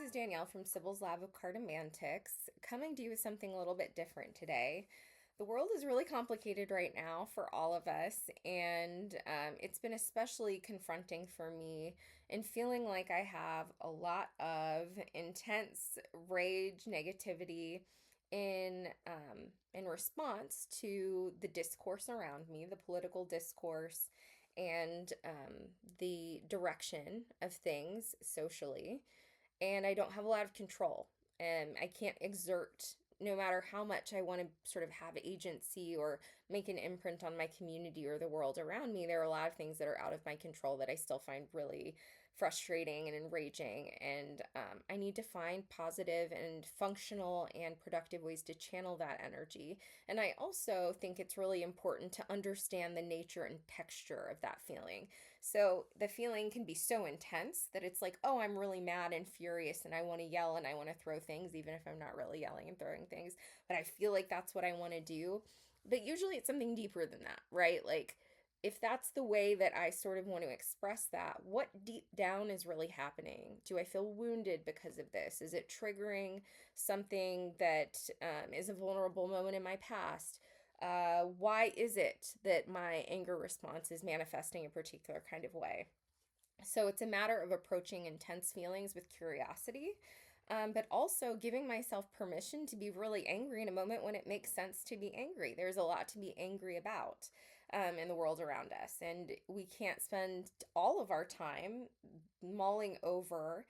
is Danielle from Sybil's Lab of Cartomantics, coming to you with something a little bit different today. The world is really complicated right now for all of us, and it's been especially confronting for me in feeling like I have a lot of intense rage, negativity in response to the discourse around me, the political discourse, and the direction of things socially, and I don't have a lot of control. And I can't exert, no matter how much I want to sort of have agency or make an imprint on my community or the world around me, there are a lot of things that are out of my control that I still find really frustrating and enraging. And I need to find positive and functional and productive ways to channel that energy. And I also think it's really important to understand the nature and texture of that feeling. So the feeling can be so intense that it's like, oh, I'm really mad and furious and I want to yell and I want to throw things, even if I'm not really yelling and throwing things. But I feel like that's what I want to do. But usually it's something deeper than that, right? Like, if that's the way that I sort of want to express that, what deep down is really happening? Do I feel wounded because of this? Is it triggering something that is a vulnerable moment in my past? Why is it that my anger response is manifesting a particular kind of way? So it's a matter of approaching intense feelings with curiosity, but also giving myself permission to be really angry in a moment when it makes sense to be angry. There's a lot to be angry about in the world around us, and we can't spend all of our time mulling over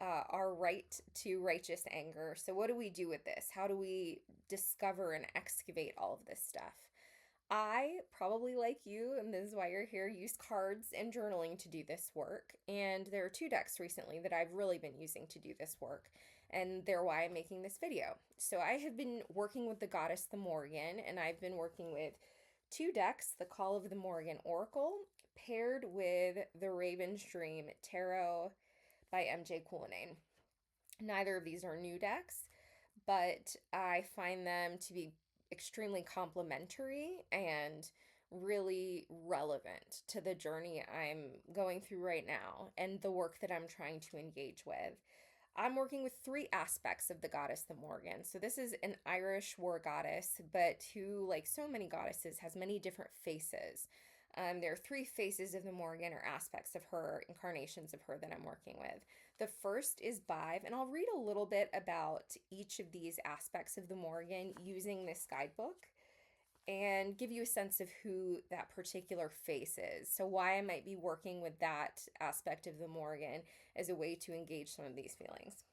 our right to righteous anger. So, what do we do with this? How do we discover and excavate all of this stuff? I probably, like you, and this is why you're here, use cards and journaling to do this work. And there are two decks recently that I've really been using to do this work, and they're why I'm making this video. So I have been working with the goddess, the Morrigan, and I've been working with two decks, the Call of the Morrigan Oracle, paired with the Raven's Dream Tarot by MJ Coulinane. Neither of these are new decks, but I find them to be extremely complementary and really relevant to the journey I'm going through right now and the work that I'm trying to engage with. I'm working with three aspects of the goddess, the Morrigan. So, this is an Irish war goddess, but who, like so many goddesses, has many different faces. There are three faces of the Morrigan, or aspects of her, incarnations of her that I'm working with. The first is Bive, and I'll read a little bit about each of these aspects of the Morrigan using this guidebook and give you a sense of who that particular face is. So, why I might be working with that aspect of the Morrigan as a way to engage some of these feelings.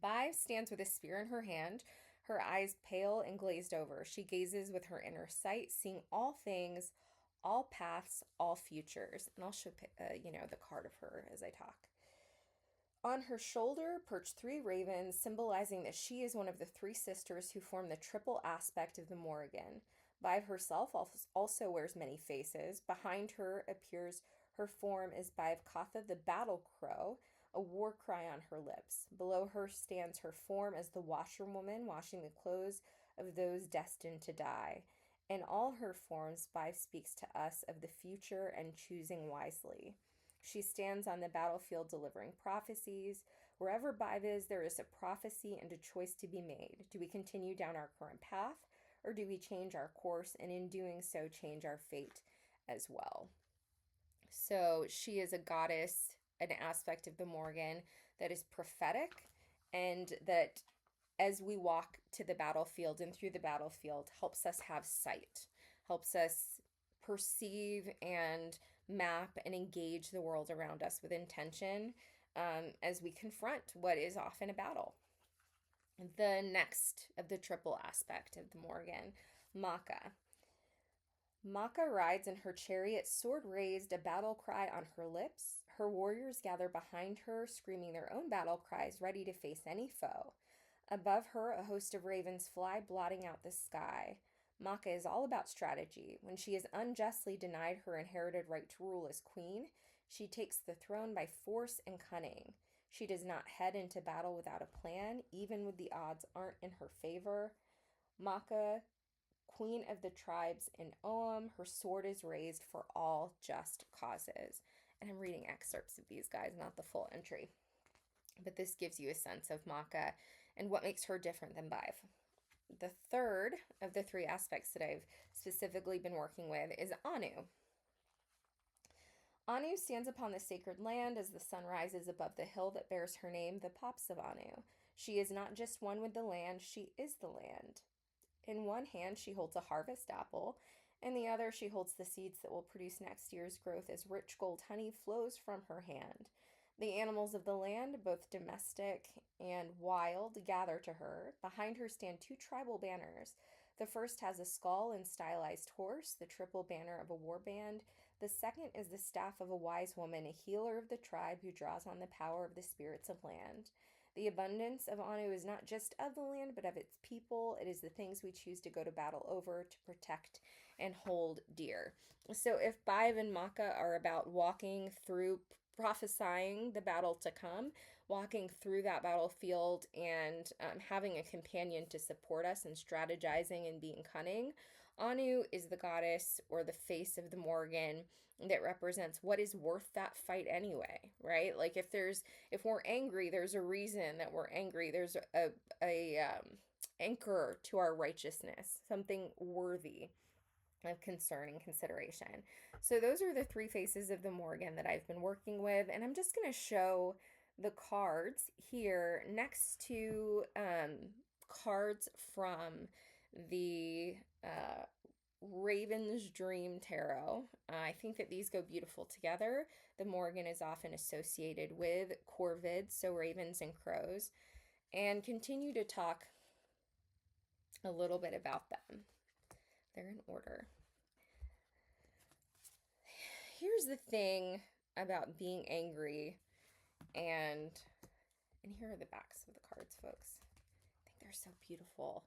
Bive stands with a spear in her hand, her eyes pale and glazed over. She gazes with her inner sight, seeing all things, all paths, all futures. And I'll show the card of her as I talk. On her shoulder perch three ravens, symbolizing that she is one of the three sisters who form the triple aspect of the Morrigan. Bive herself also wears many faces. Behind her appears her form as Bive Katha, the battle crow, a war cry on her lips. Below her stands her form as the washerwoman, washing the clothes of those destined to die. In all her forms, Bive speaks to us of the future and choosing wisely. She stands on the battlefield delivering prophecies. Wherever Bive is, there is a prophecy and a choice to be made. Do we continue down our current path, or do we change our course, and in doing so, change our fate as well? So she is a goddess, an aspect of the Morrigan that is prophetic, and that as we walk to the battlefield and through the battlefield helps us have sight, helps us perceive and map and engage the world around us with intention as we confront what is often a battle. The next of the triple aspect of the Morrigan, Maka. Maka rides in her chariot, sword raised, a battle cry on her lips. Her warriors gather behind her, screaming their own battle cries, ready to face any foe. Above her, a host of ravens fly, blotting out the sky. Maka is all about strategy. When she is unjustly denied her inherited right to rule as queen, she takes the throne by force and cunning. She does not head into battle without a plan, even when the odds aren't in her favor. Maka, queen of the tribes in Oam, her sword is raised for all just causes. And I'm reading excerpts of these guys, not the full entry. but this gives you a sense of Maka and what makes her different than Bive. The third of the three aspects that I've specifically been working with is Anu. Anu stands upon the sacred land as the sun rises above the hill that bears her name, the Pops of Anu. She is not just one with the land, she is the land. In one hand, she holds a harvest apple. In the other, she holds the seeds that will produce next year's growth as rich gold honey flows from her hand. The animals of the land, both domestic and wild, gather to her. Behind her stand two tribal banners. The first has a skull and stylized horse, the triple banner of a war band. The second is the staff of a wise woman, a healer of the tribe who draws on the power of the spirits of land. The abundance of Anu is not just of the land, but of its people. It is the things we choose to go to battle over, to protect, and hold dear. So if Bive and Maka are about walking through, prophesying the battle to come, walking through that battlefield and having a companion to support us and strategizing and being cunning, Anu is the goddess or the face of the Morrigan that represents what is worth that fight anyway, right? Like if we're angry, there's a reason that we're angry. There's a anchor to our righteousness, something worthy of concern and consideration. So those are the three faces of the Morrigan that I've been working with, and I'm just going to show the cards here next to cards from the Raven's Dream Tarot. I think that these go beautiful together. The Morrigan is often associated with corvids, so ravens and crows, and continue to talk a little bit about them. They're in order. Here's the thing about being angry, and here are the backs of the cards, folks. I think they're so beautiful.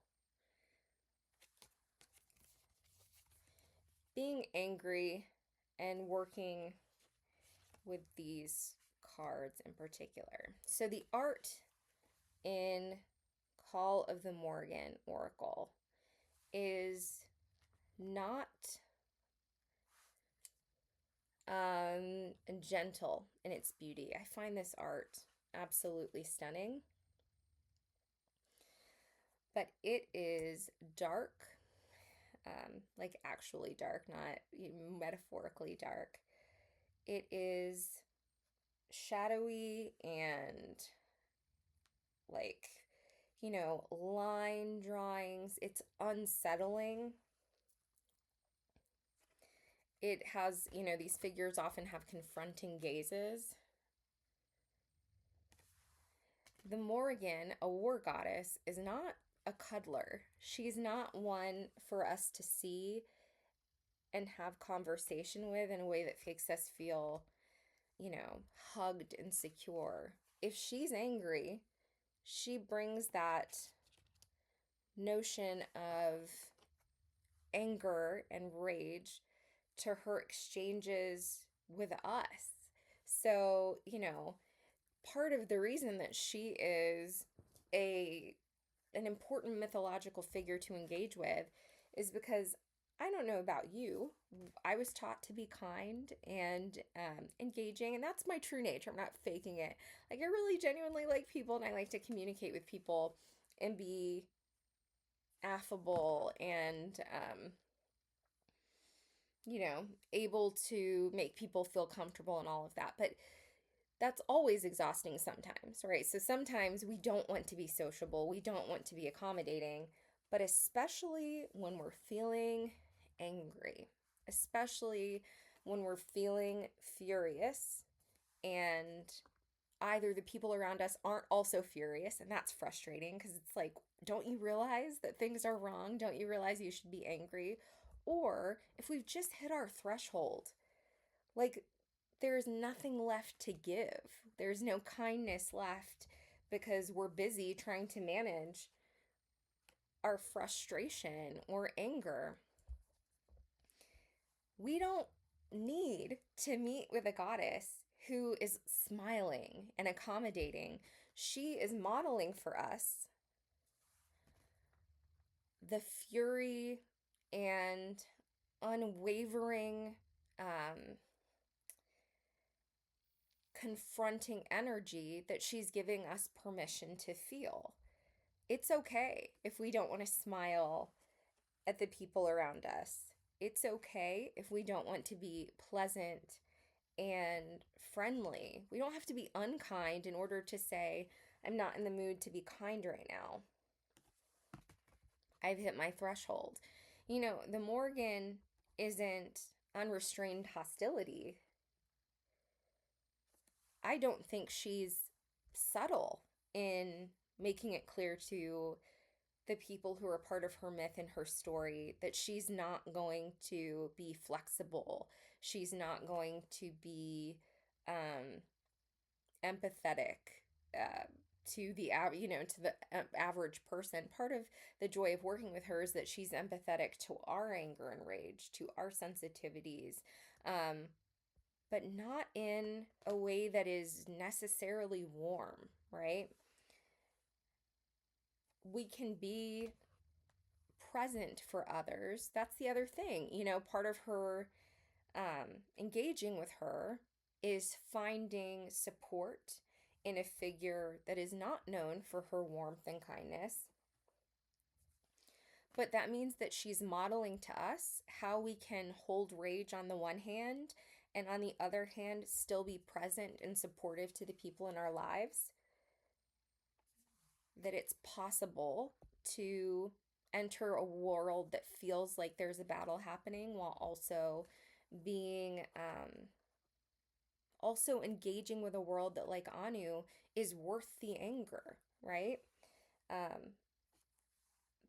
Being angry and working with these cards in particular. So the art in Call of the Morrigan Oracle is not gentle in its beauty. I find this art absolutely stunning, but it is dark, like actually dark, not metaphorically dark. It is shadowy and like, line drawings. It's unsettling. It has, these figures often have confronting gazes. The Morrigan, a war goddess, is not a cuddler. She's not one for us to see and have conversation with in a way that makes us feel, hugged and secure. If she's angry, she brings that notion of anger and rage to her exchanges with us. So, part of the reason that she is an important mythological figure to engage with is because I don't know about you. I was taught to be kind and engaging, and that's my true nature. I'm not faking it. Like, I really genuinely like people, and I like to communicate with people and be affable and able to make people feel comfortable and all of that. But that's always exhausting sometimes, right? So sometimes we don't want to be sociable, we don't want to be accommodating, but especially when we're feeling angry, especially when we're feeling furious, and either the people around us aren't also furious, and that's frustrating because it's like, don't you realize that things are wrong? Don't you realize you should be angry? Or if we've just hit our threshold, like, there's nothing left to give. There's no kindness left because we're busy trying to manage our frustration or anger. We don't need to meet with a goddess who is smiling and accommodating. She is modeling for us the fury and unwavering confronting energy that she's giving us permission to feel. It's okay if we don't want to smile at the people around us. It's okay if we don't want to be pleasant and friendly. We don't have to be unkind in order to say, I'm not in the mood to be kind right now. I've hit my threshold. The Morrigan isn't unrestrained hostility. I don't think she's subtle in making it clear to the people who are part of her myth and her story that she's not going to be flexible. She's not going to be empathetic uh, to the average person. Part of the joy of working with her is that she's empathetic to our anger and rage, to our sensitivities, but not in a way that is necessarily warm, right? We can be present for others. That's the other thing. Part of her engaging with her is finding support in a figure that is not known for her warmth and kindness. But that means that she's modeling to us how we can hold rage on the one hand, and on the other hand, still be present and supportive to the people in our lives. That it's possible to enter a world that feels like there's a battle happening while also being also engaging with a world that, like Anu, is worth the anger, right? um,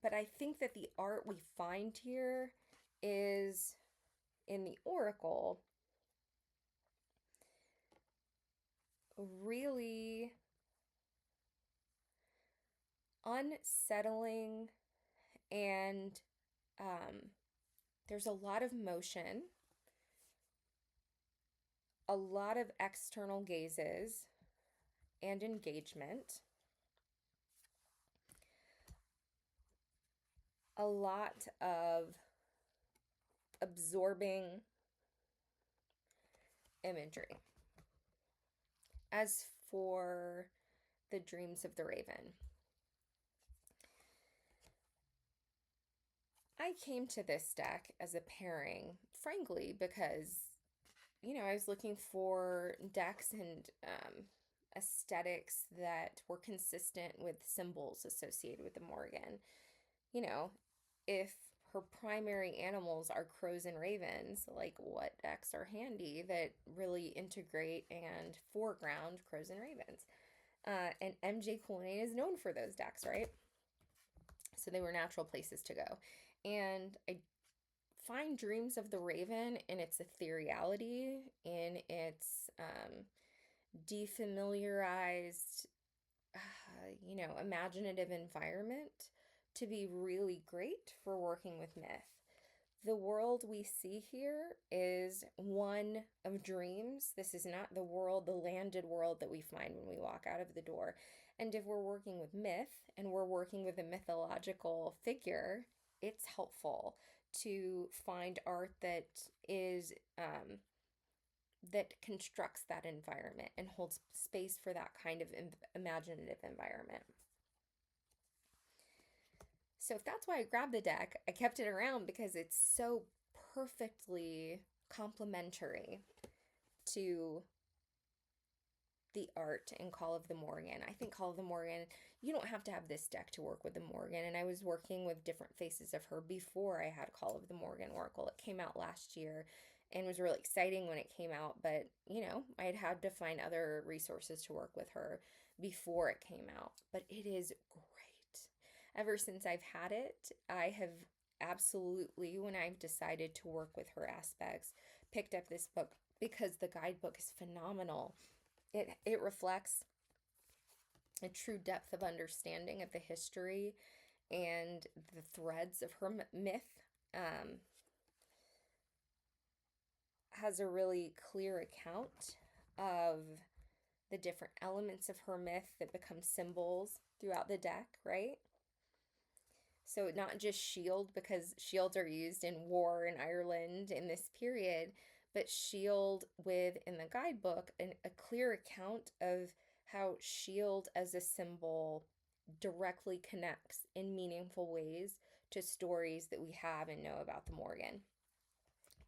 but I think that the art we find here is in the oracle really unsettling, and there's a lot of motion, a lot of external gazes and engagement, a lot of absorbing imagery. As for the dreams of the raven, I came to this deck as a pairing, frankly, because, I was looking for decks and aesthetics that were consistent with symbols associated with the Morrigan. If her primary animals are crows and ravens, like what decks are handy that really integrate and foreground crows and ravens? And MJ Coolney is known for those decks, right? So they were natural places to go. And I find Dreams of the Raven in its ethereality, in its defamiliarized, imaginative environment to be really great for working with myth. The world we see here is one of dreams. This is not the world, the landed world that we find when we walk out of the door. And if we're working with myth and we're working with a mythological figure, it's helpful to find art that is that constructs that environment and holds space for that kind of imaginative environment. So if that's why I grabbed the deck, I kept it around because it's so perfectly complementary to the art in Call of the Morrigan. I think Call of the Morrigan, you don't have to have this deck to work with the Morrigan. And I was working with different faces of her before I had Call of the Morrigan Oracle. It came out last year and was really exciting when it came out. But, I had to find other resources to work with her before it came out. But it is great. Ever since I've had it, I have absolutely, when I've decided to work with her aspects, picked up this book because the guidebook is phenomenal. It reflects a true depth of understanding of the history and the threads of her myth. Has a really clear account of the different elements of her myth that become symbols throughout the deck, right? So not just shield, because shields are used in war in Ireland in this period, but shield with, in the guidebook, a clear account of how shield as a symbol directly connects in meaningful ways to stories that we have and know about the Morrigan.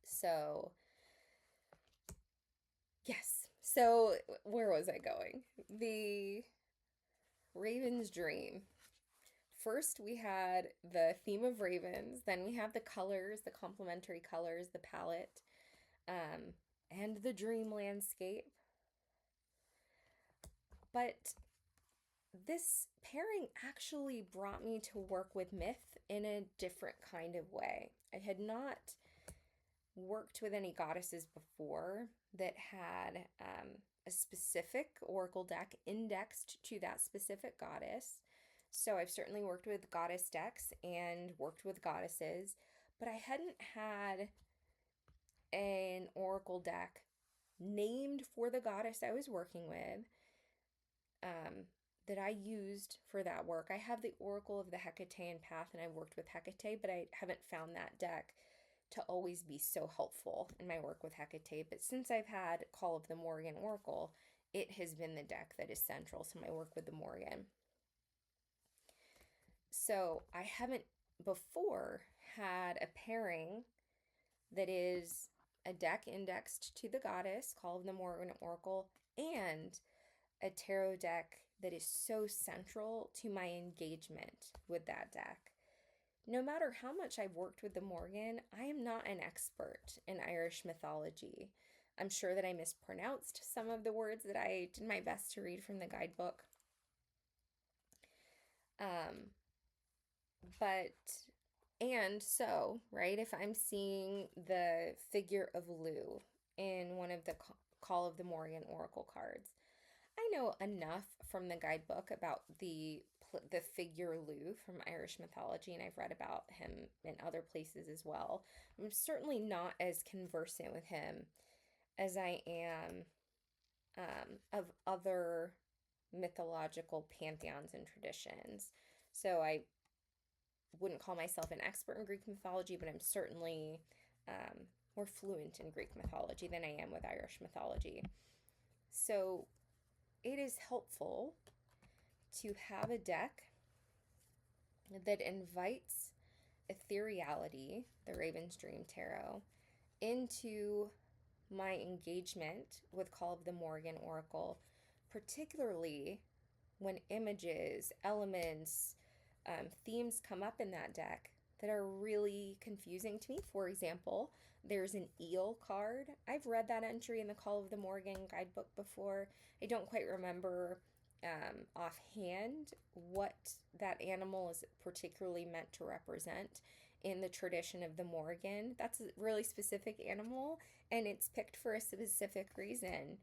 So, yes. So, where was I going? The Raven's Dream. First, we had the theme of ravens, then we have the colors, the complementary colors, the palette, um, and the dream landscape. But this pairing actually brought me to work with myth in a different kind of way. I had not worked with any goddesses before that had a specific oracle deck indexed to that specific goddess. So I've certainly worked with goddess decks and worked with goddesses, but I hadn't had an oracle deck named for the goddess I was working with that I used for that work. I have the Oracle of the Hecatean Path and I worked with Hecate, but I haven't found that deck to always be so helpful in my work with Hecate. But since I've had Call of the Morrigan Oracle, it has been the deck that is central to my work with the Morrigan. So I haven't before had a pairing that is a deck indexed to the goddess, Call of the Morrigan Oracle, and a tarot deck that is so central to my engagement with that deck. No matter how much I've worked with the Morrigan, I am not an expert in Irish mythology. I'm sure that I mispronounced some of the words that I did my best to read from the guidebook. Right, if I'm seeing the figure of Lugh in one of the Call of the Morrigan Oracle cards, I know enough from the guidebook about the figure Lugh from Irish mythology, and I've read about him in other places as well. I'm certainly not as conversant with him as I am of other mythological pantheons and traditions. So I wouldn't call myself an expert in Greek mythology, but I'm certainly more fluent in Greek mythology than I am with Irish mythology. So it is helpful to have a deck that invites ethereality, the Raven's Dream Tarot, into my engagement with Call of the Morrigan Oracle, particularly when images, elements, themes come up in that deck that are really confusing to me. For example, there's an eel card. I've read that entry in the Call of the Morrigan guidebook before. I don't quite remember offhand what that animal is particularly meant to represent in the tradition of the Morrigan. That's a really specific animal, and it's picked for a specific reason.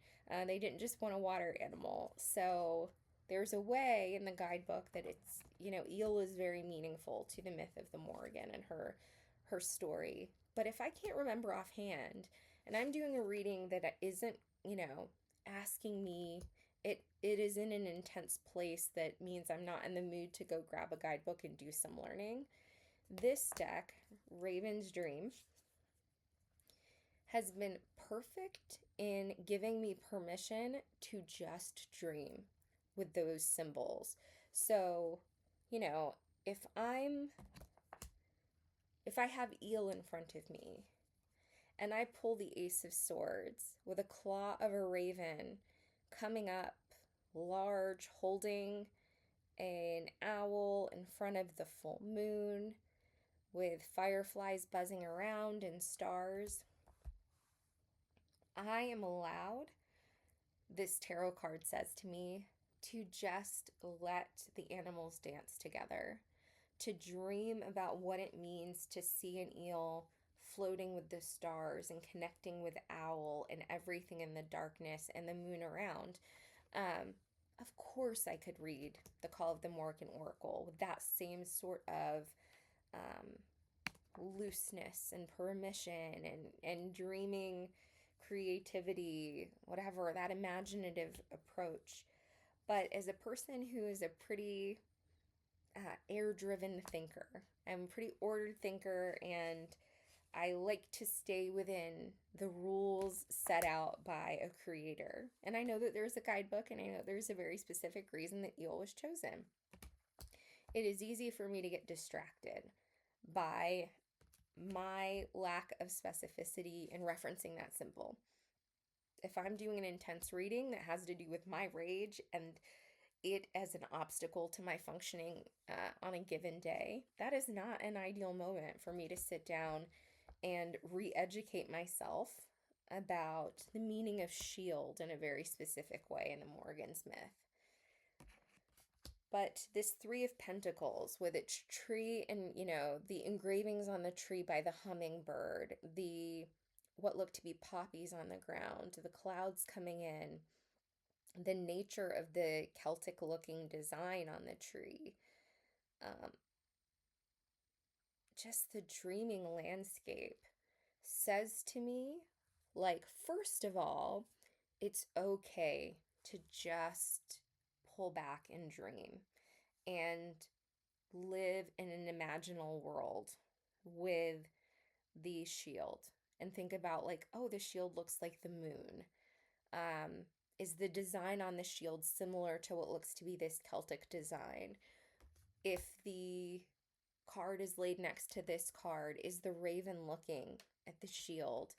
They didn't just want a water animal. So there's a way in the guidebook that it's, eel is very meaningful to the myth of the Morrigan and her story. But if I can't remember offhand, and I'm doing a reading that isn't, asking me, it is in an intense place that means I'm not in the mood to go grab a guidebook and do some learning. This deck, Raven's Dream, has been perfect in giving me permission to just dream with those symbols. So, if I have eel in front of me and I pull the Ace of Swords with a claw of a raven coming up large, holding an owl in front of the full moon with fireflies buzzing around and stars, I am allowed, this tarot card says to me, to just let the animals dance together, to dream about what it means to see an eel floating with the stars and connecting with owl and everything in the darkness and the moon around. Of course I could read the Call of the Morrigan Oracle with that same sort of looseness and permission and dreaming creativity, whatever, that imaginative approach. But as a person who is a pretty air-driven thinker, I'm a pretty ordered thinker, and I like to stay within the rules set out by a creator. And I know that there's a guidebook, and I know there's a very specific reason that Eel was chosen. It is easy for me to get distracted by my lack of specificity in referencing that symbol. If I'm doing an intense reading that has to do with my rage and it as an obstacle to my functioning on a given day, that is not an ideal moment for me to sit down and re-educate myself about the meaning of shield in a very specific way in the Morrigan's myth. But this Three of Pentacles with its tree and, the engravings on the tree by the hummingbird, the what looked to be poppies on the ground, the clouds coming in, the nature of the Celtic looking design on the tree, um, just the dreaming landscape says to me, like, first of all, it's okay to just pull back and dream and live in an imaginal world with the shield and think about, like, oh, the shield looks like the moon. Is the design on the shield similar to what looks to be this Celtic design? If the card is laid next to this card, is the raven looking at the shield?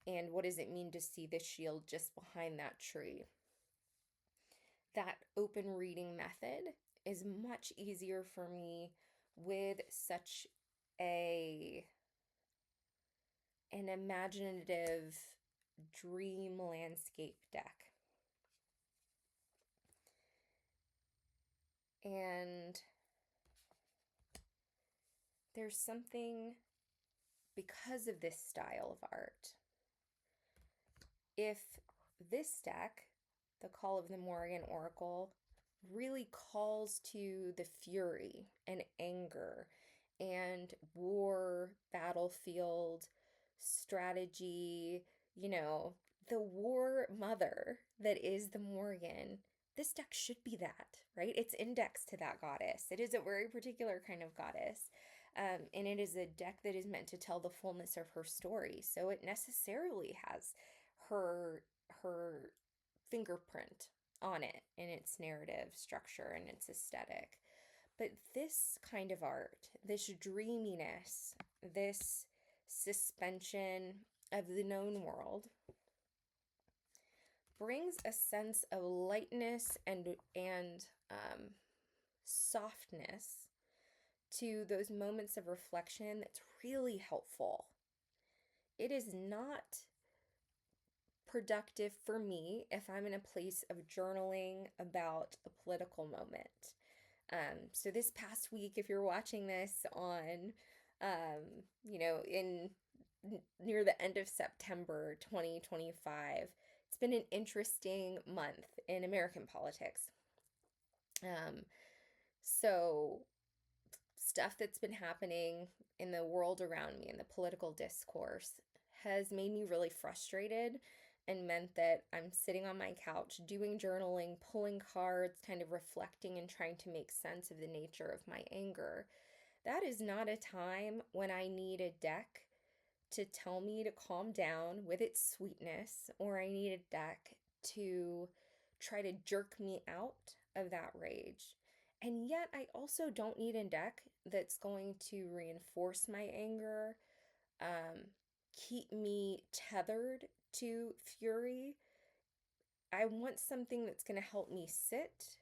And what does it mean to see the shield just behind that tree? That open reading method is much easier for me with such an imaginative dream landscape deck. And there's something, because of this style of art, if this deck, the Call of the Morrigan Oracle, really calls to the fury and anger and war, battlefield, strategy, the war mother that is the Morrigan, this deck should be that, right? It's indexed to that goddess. It is a very particular kind of goddess. And it is a deck that is meant to tell the fullness of her story. So it necessarily has her fingerprint on it in its narrative structure and its aesthetic. But this kind of art, this dreaminess, this suspension of the known world, brings a sense of lightness and softness to those moments of reflection that's really helpful. It is not productive for me if I'm in a place of journaling about a political moment. So this past week, if you're watching this on, in near the end of September 2025, it's been an interesting month in American politics. So stuff that's been happening in the world around me, in the political discourse, has made me really frustrated and meant that I'm sitting on my couch doing journaling, pulling cards, kind of reflecting and trying to make sense of the nature of my anger. That is not a time when I need a deck to tell me to calm down with its sweetness, or I need a deck to try to jerk me out of that rage. And yet I also don't need a deck that's going to reinforce my anger, keep me tethered to fury. I want something that's going to help me sit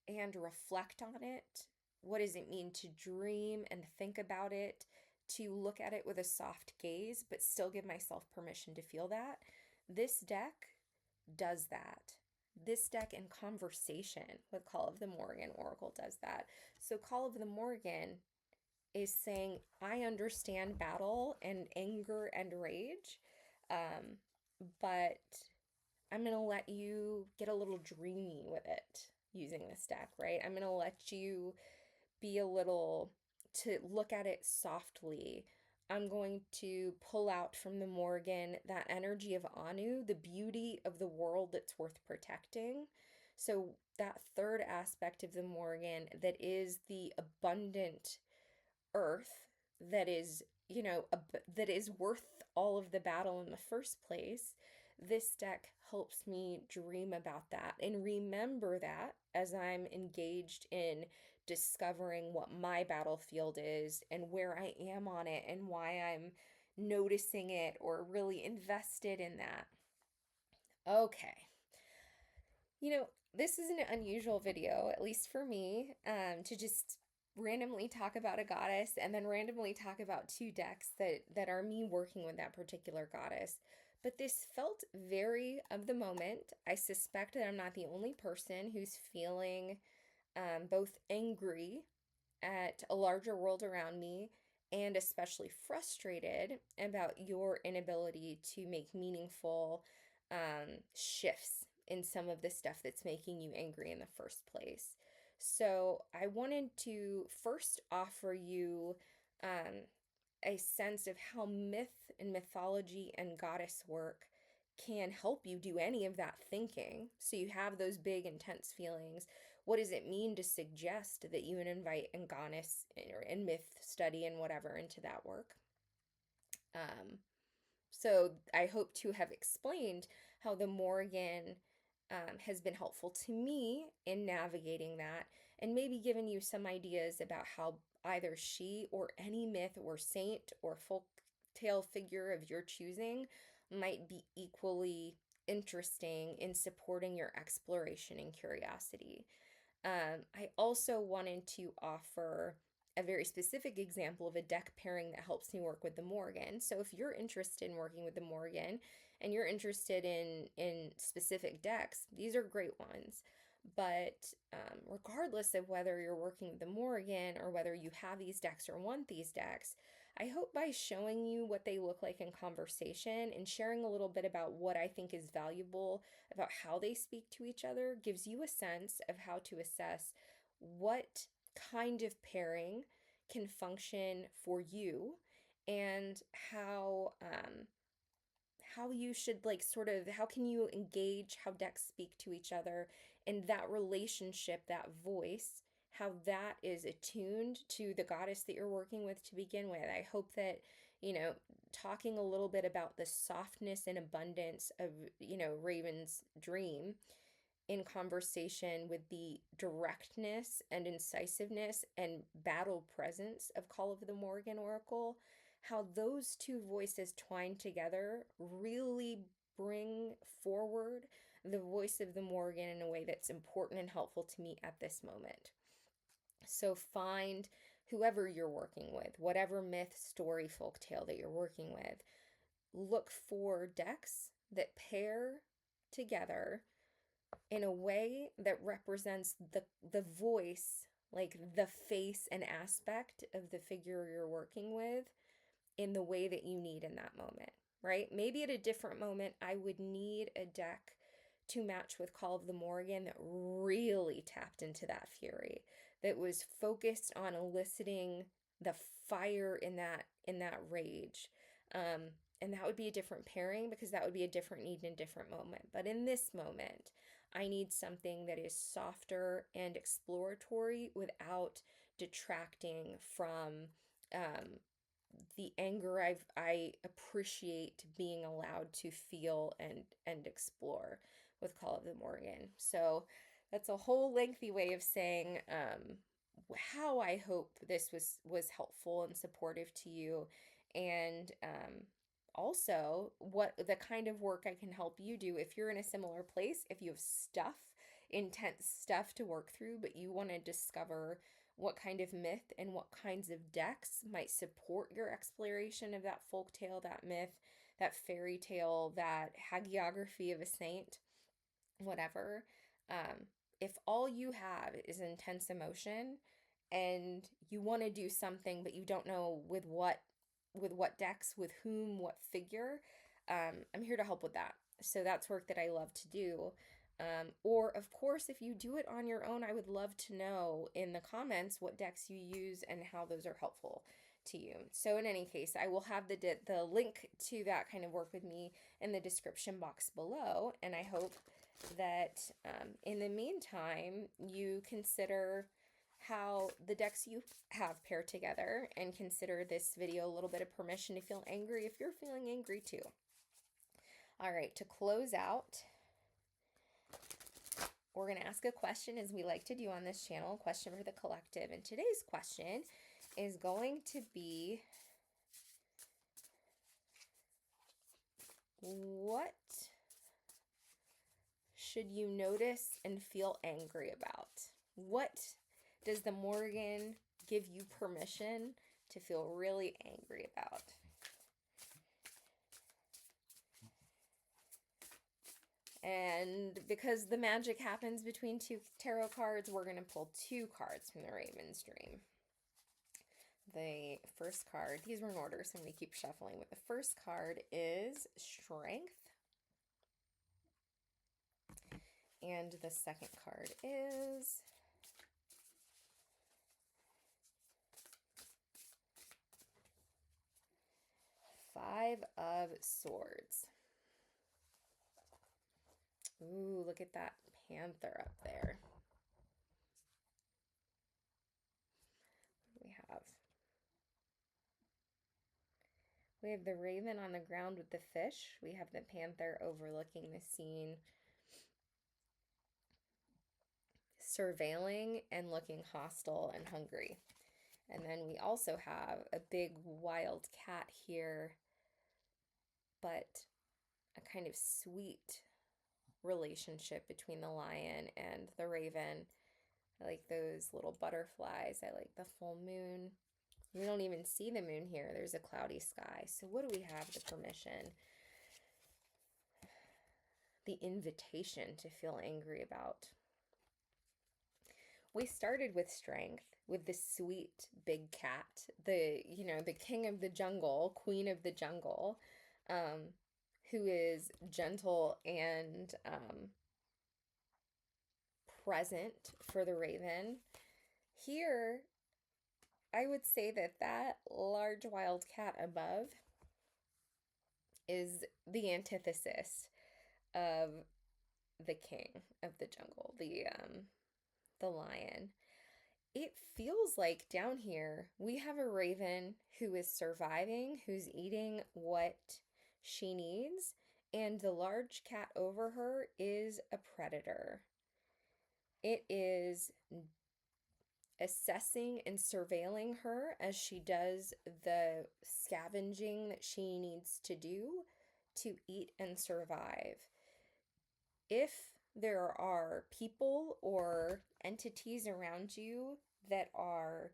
and reflect on it. What does it mean to dream and think about it, to look at it with a soft gaze, but still give myself permission to feel that? This deck does that. This deck in conversation with Call of the Morrigan Oracle does that. So Call of the Morrigan is saying, I understand battle and anger and rage, but I'm going to let you get a little dreamy with it using this deck, right? I'm going to let you be to look at it softly. I'm going to pull out from the Morrigan that energy of Anu, the beauty of the world that's worth protecting. So that third aspect of the Morrigan, that is the abundant earth that is that is worth all of the battle in the first place, this deck helps me dream about that and remember that as I'm engaged in discovering what my battlefield is and where I am on it and why I'm noticing it or really invested in that. Okay. This is an unusual video, at least for me, to just randomly talk about a goddess and then randomly talk about two decks that are me working with that particular goddess. But this felt very of the moment. I suspect that I'm not the only person who's feeling both angry at a larger world around me and especially frustrated about your inability to make meaningful shifts in some of the stuff that's making you angry in the first place. So, I wanted to first offer you um, a sense of how myth and mythology and goddess work can help you do any of that thinking. So you have those big, intense feelings. What does it mean to suggest that you would invite and goddess and myth study and whatever into that work? Um, so I hope to have explained how the Morrigan has been helpful to me in navigating that and maybe given you some ideas about how either she or any myth or saint or folk tale figure of your choosing might be equally interesting in supporting your exploration and curiosity. I also wanted to offer a very specific example of a deck pairing that helps me work with the Morrigan. So if you're interested in working with the Morrigan and you're interested in specific decks, these are great ones. But regardless of whether you're working with the Morrigan or whether you have these decks or want these decks, I hope by showing you what they look like in conversation and sharing a little bit about what I think is valuable about how they speak to each other gives you a sense of how to assess what kind of pairing can function for you and how you should like sort of how can you engage how decks speak to each other and that relationship, that voice, how that is attuned to the goddess that you're working with to begin with. I hope that talking a little bit about the softness and abundance of Raven's dream in conversation with the directness and incisiveness and battle presence of Call of the Morrigan Oracle, how those two voices twined together really bring forward the voice of the Morrigan in a way that's important and helpful to me at this moment. So find whoever you're working with, whatever myth, story, folk tale that you're working with, look for decks that pair together in a way that represents the voice, like the face and aspect of the figure you're working with in the way that you need in that moment, right? Maybe at a different moment I would need a deck to match with Call of the Morrigan that really tapped into that fury, that was focused on eliciting the fire in that rage. And that would be a different pairing because that would be a different need in a different moment. But in this moment, I need something that is softer and exploratory without detracting from the anger I appreciate being allowed to feel and explore with Call of the Morrigan. So that's a whole lengthy way of saying how I hope this was helpful and supportive to you, and also what the kind of work I can help you do if you're in a similar place, if you have stuff, intense stuff to work through, but you want to discover what kind of myth and what kinds of decks might support your exploration of that folktale, that myth, that fairy tale, that hagiography of a saint, whatever. Um, if all you have is intense emotion and you want to do something but you don't know with what decks, with whom, what figure, I'm here to help with that. So that's work that I love to do. Or, of course, if you do it on your own, I would love to know in the comments what decks you use and how those are helpful to you. So, in any case, I will have the link to that kind of work with me in the description box below. And I hope that in the meantime, you consider how the decks you have pair together, and consider this video a little bit of permission to feel angry if you're feeling angry too. All right, to close out, we're going to ask a question, as we like to do on this channel, a question for the collective. And today's question is going to be, what should you notice and feel angry about? What does the Morrigan give you permission to feel really angry about? And because the magic happens between two tarot cards, we're going to pull two cards from the Raven's Dream. The first card, these were in order, so I'm going to keep shuffling, but the first card is Strength. And the second card is Five of Swords. Ooh, look at that panther up there. What do we have? We have the raven on the ground with the fish. We have the panther overlooking the scene, surveilling and looking hostile and hungry. And then we also have a big wild cat here, but a kind of sweet relationship between the lion and the raven. I like those little butterflies. I like the full moon. We don't even see the moon here. There's a cloudy sky. So what do we have? The permission, the invitation to feel angry about. We started with Strength, with the sweet big cat, the king of the jungle, queen of the jungle, who is gentle and present for the raven. Here, I would say that that large wild cat above is the antithesis of the king of the jungle, the lion. It feels like down here we have a raven who is surviving, who's eating what she needs, and the large cat over her is a predator. It is assessing and surveilling her as she does the scavenging that she needs to do to eat and survive. If there are people or entities around you that are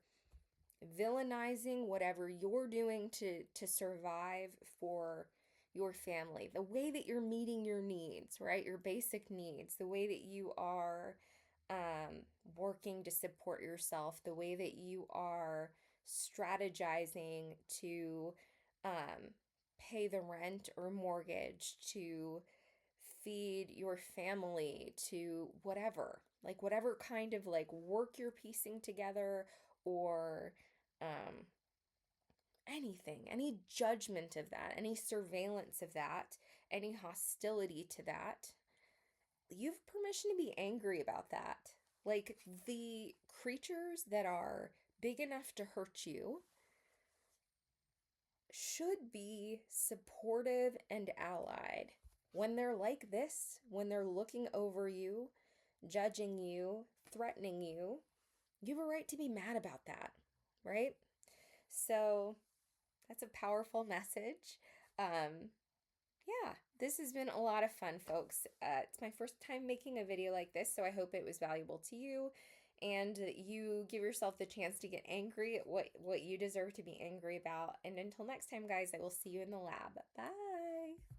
villainizing whatever you're doing to survive for your family, the way that you're meeting your needs, right? Your basic needs, the way that you are working to support yourself, the way that you are strategizing to pay the rent or mortgage, to feed your family, to whatever, like whatever kind of like work you're piecing together, or anything, any judgment of that, any surveillance of that, any hostility to that, you have permission to be angry about that. Like, the creatures that are big enough to hurt you should be supportive and allied. When they're like this, when they're looking over you, judging you, threatening you, you have a right to be mad about that, right? So that's a powerful message. Yeah, this has been a lot of fun, folks. It's my first time making a video like this, so I hope it was valuable to you, and you give yourself the chance to get angry at what you deserve to be angry about. And until next time, guys, I will see you in the lab. Bye!